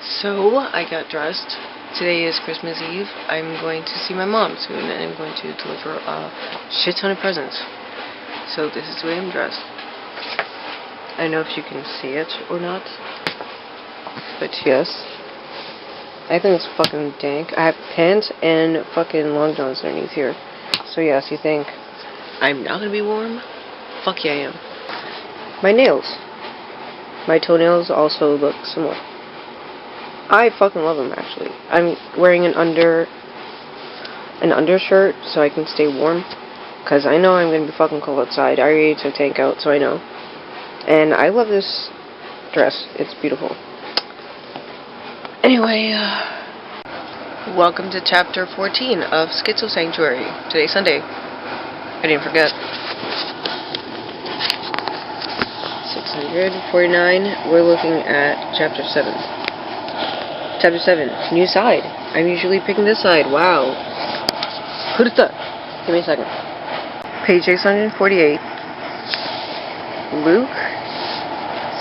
So, I got dressed. Today is Christmas Eve. I'm going to see my mom soon, and I'm going to deliver a shit ton of presents. So, this is the way I'm dressed. I don't know if you can see it or not, but yes. I think it's fucking dank. I have pants and fucking long johns underneath here. So, yes, you think I'm not gonna be warm? Fuck yeah, I am. My nails. My toenails also look similar. I fucking love them, actually. I'm wearing an undershirt so I can stay warm, because I know I'm going to be fucking cold outside. I already took tank out, so I know. And I love this dress. It's beautiful. Anyway, welcome to chapter 14 of Schizo Sanctuary. Today's Sunday. I didn't forget. 649. We're looking at chapter 7. Chapter 7, new side. I'm usually picking this side. Wow. Who'd have thought? Give me a second. Page 648. Luke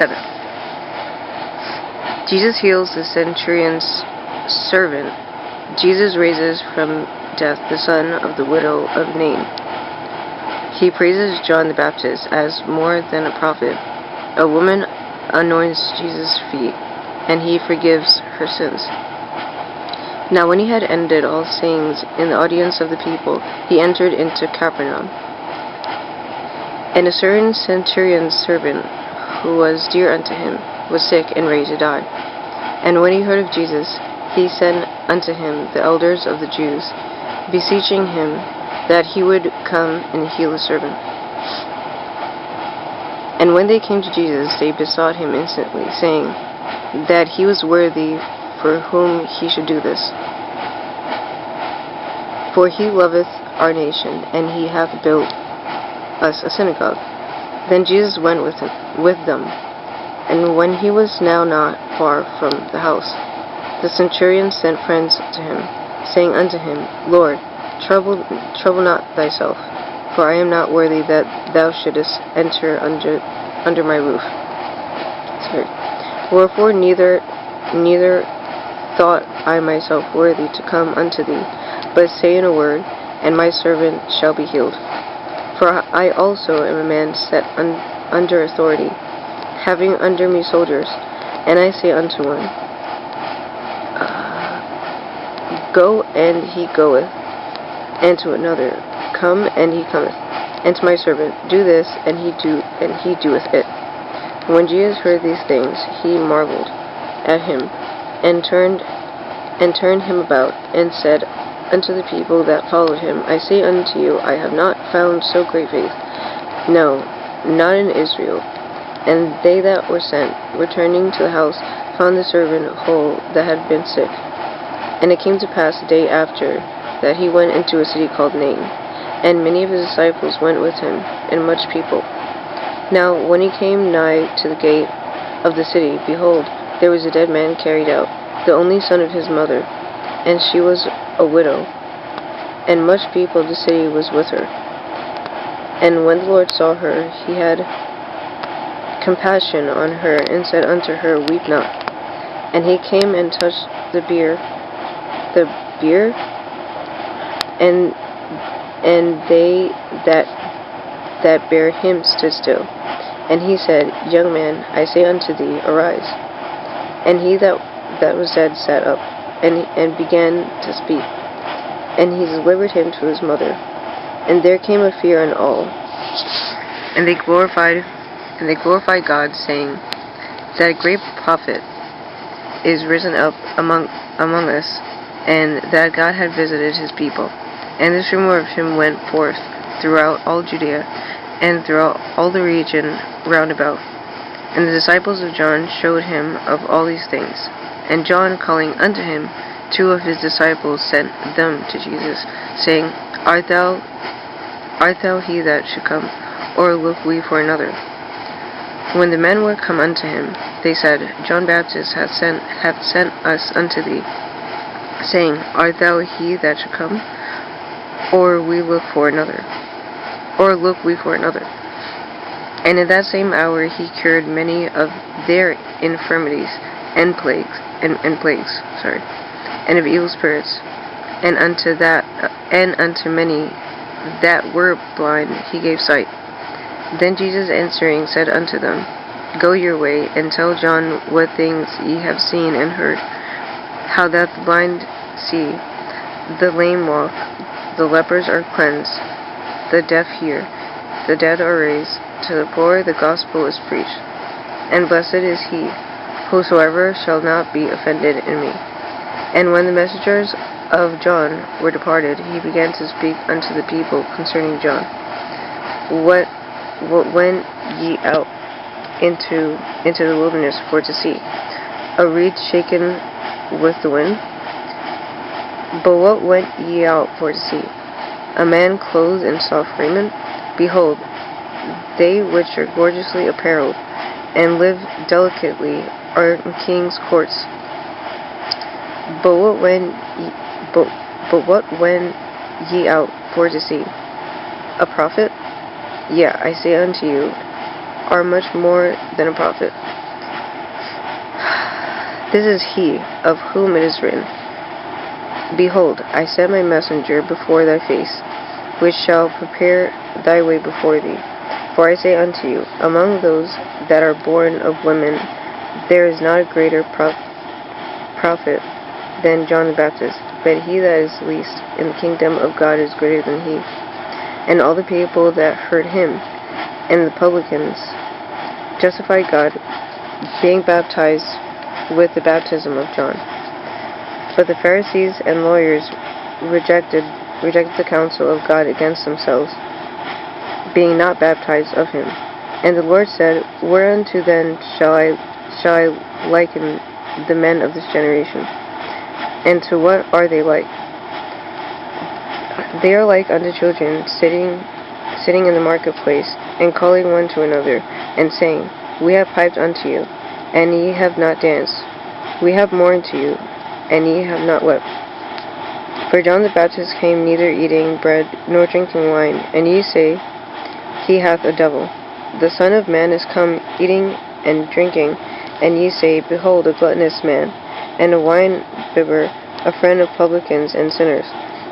7. Jesus heals the centurion's servant. Jesus raises from death the son of the widow of Nain. He praises John the Baptist as more than a prophet. A woman anoints Jesus' feet, and he forgives her sins. Now when he had ended all sayings in the audience of the people, he entered into Capernaum. And a certain centurion's servant, who was dear unto him, was sick and ready to die. And when he heard of Jesus, he sent unto him the elders of the Jews, beseeching him that he would come and heal his servant. And when they came to Jesus, they besought him instantly, saying that he was worthy for whom he should do this. For he loveth our nation, and he hath built us a synagogue. Then Jesus went with them, and when he was now not far from the house, the centurion sent friends to him, saying unto him, Lord, trouble not thyself, for I am not worthy that thou shouldest enter under my roof. Wherefore neither thought I myself worthy to come unto thee, but say in a word, and my servant shall be healed. For I also am a man set under authority, having under me soldiers, and I say unto one, Go, and he goeth, and to another, Come, and he cometh, and to my servant, Do this, and he doeth it. When Jesus heard these things, he marveled at him, and turned him about, and said unto the people that followed him, I say unto you, I have not found so great faith, no, not in Israel. And they that were sent, returning to the house, found the servant whole that had been sick. And it came to pass the day after that he went into a city called Nain, and many of his disciples went with him, and much people. Now when he came nigh to the gate of the city, behold, there was a dead man carried out, the only son of his mother, and she was a widow, and much people of the city was with her. And when the Lord saw her, he had compassion on her, and said unto her, Weep not. And he came and touched the bier, and they that bare him stood still. And he said, Young man, I say unto thee, arise. And he that was dead sat up, and began to speak. And he delivered him to his mother. And there came a fear and awe. And they glorified God, saying, That a great prophet is risen up among us, and that God had visited his people. And this rumor of him went forth throughout all Judea, and throughout all the region round about. And the disciples of John showed him of all these things. And John, calling unto him 2 of his disciples, sent them to Jesus, saying, Art thou he that should come, or look we for another? When the men were come unto him, they said, John Baptist hath sent us unto thee, saying, Art thou he that should come, or look we for another? And in that same hour he cured many of their infirmities, and plagues, and of evil spirits, and unto many that were blind he gave sight. Then Jesus answering said unto them, Go your way, and tell John what things ye have seen and heard, how that the blind see, the lame walk, the lepers are cleansed, the deaf hear, the dead are raised, to the poor the gospel is preached. And blessed is he, whosoever shall not be offended in me. And when the messengers of John were departed, he began to speak unto the people concerning John. What went ye out into the wilderness for to see? A reed shaken with the wind? But what went ye out for to see? A man clothed in soft raiment? Behold, they which are gorgeously apparelled, and live delicately, are in kings' courts. But what went ye out for to see? A prophet? Yea, I say unto you, are much more than a prophet. This is he of whom it is written, Behold, I send my messenger before thy face, which shall prepare thy way before thee. For I say unto you, among those that are born of women, there is not a greater prophet than John the Baptist, but he that is least in the kingdom of God is greater than he. And all the people that heard him, and the publicans, justified God, being baptized with the baptism of John. But the Pharisees and lawyers rejected the counsel of God against themselves, being not baptized of him. And the Lord said, Whereunto then shall I liken the men of this generation? And to what are they like? They are like unto children sitting in the marketplace, and calling one to another, and saying, We have piped unto you, and ye have not danced. We have mourned to you, and ye have not wept. For John the Baptist came neither eating bread nor drinking wine, and ye say, He hath a devil. The Son of Man is come eating and drinking, and ye say, Behold, a gluttonous man, and a wine-bibber, a friend of publicans and sinners.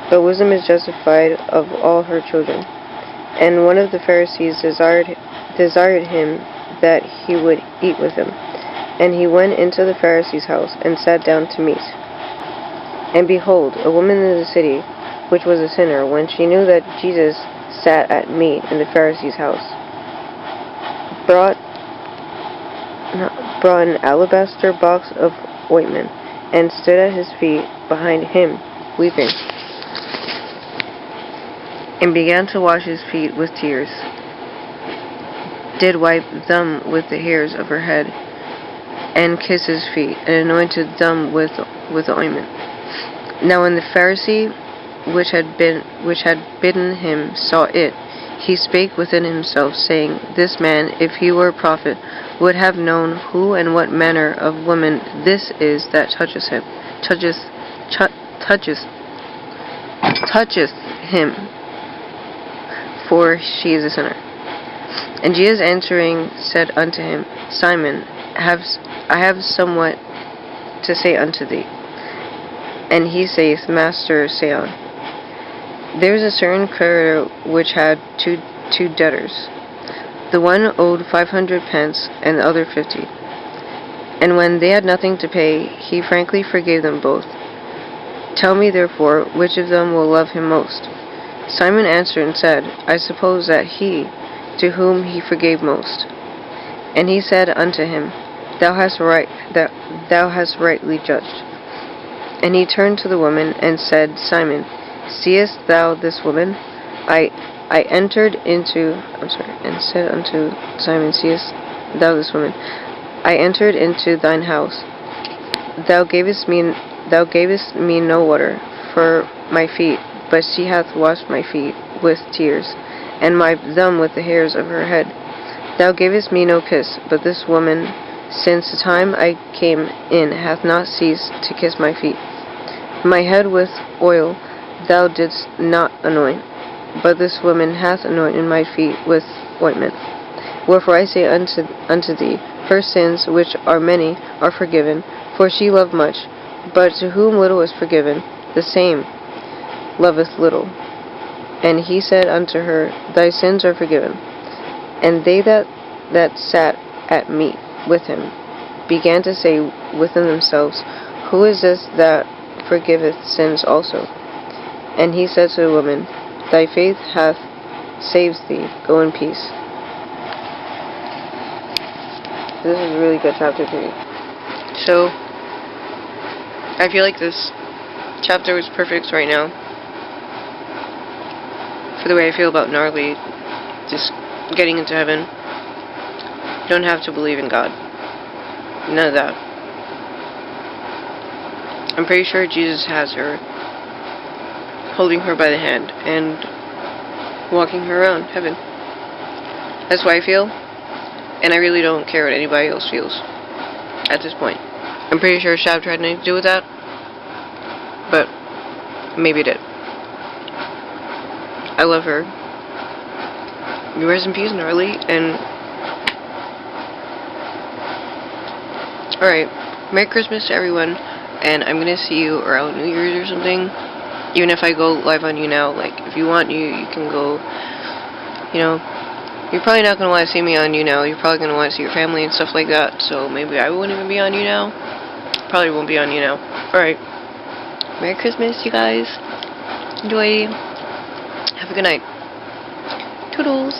But wisdom is justified of all her children. And one of the Pharisees desired him that he would eat with him. And he went into the Pharisee's house, and sat down to meat. And behold, a woman in the city, which was a sinner, when she knew that Jesus sat at meat in the Pharisee's house, brought an alabaster box of ointment, and stood at his feet behind him, weeping, and began to wash his feet with tears, did wipe them with the hairs of her head, and kissed his feet, and anointed them with the ointment. Now when the Pharisee which had bidden him saw it, he spake within himself, saying, This man, if he were a prophet, would have known who and what manner of woman this is that toucheth him, for she is a sinner. And Jesus answering said unto him, Simon, I have somewhat to say unto thee. And he saith, Master, say on. There was a certain creditor which had two debtors. The one owed 500 pence, and the other 50. And when they had nothing to pay, he frankly forgave them both. Tell me therefore, which of them will love him most? Simon answered and said, I suppose that he, to whom he forgave most. And he said unto him, Thou hast rightly judged. And he turned to the woman, and said, Simon, seest thou this woman? I entered into, and said unto Simon, Seest thou this woman? I entered into thine house. Thou gavest me no water for my feet, but she hath washed my feet with tears, and wiped them with the hairs of her head. Thou gavest me no kiss, but this woman, since the time I came in, hath not ceased to kiss my feet. My head with oil thou didst not anoint, but this woman hath anointed my feet with ointment. Wherefore I say unto thee, Her sins, which are many, are forgiven, for she loved much. But to whom little is forgiven, the same loveth little. And he said unto her, Thy sins are forgiven. And they that sat at meat with him began to say within themselves, Who is this that forgiveth sins also? And he said to the woman, Thy faith hath saved thee. Go in peace. This is a really good chapter 3. So, I feel like this chapter was perfect right now for the way I feel about Gnarly just getting into heaven. You don't have to believe in God. None of that. I'm pretty sure Jesus has her, holding her by the hand and walking her around heaven. That's why I feel, and I really don't care what anybody else feels at this point. I'm pretty sure chapter had nothing to do with that, but maybe it did. I love her. You rest in peace, Gnarly, and alright, Merry Christmas to everyone, and I'm gonna see you around New Year's or something. Even if I go live on YouNow, like, if you want, you can go, you know, you're probably not gonna want to see me on YouNow, you're probably gonna want to see your family and stuff like that, so maybe I won't even be on YouNow. Probably won't be on YouNow. Alright, Merry Christmas, you guys. Enjoy. Have a good night. Toodles.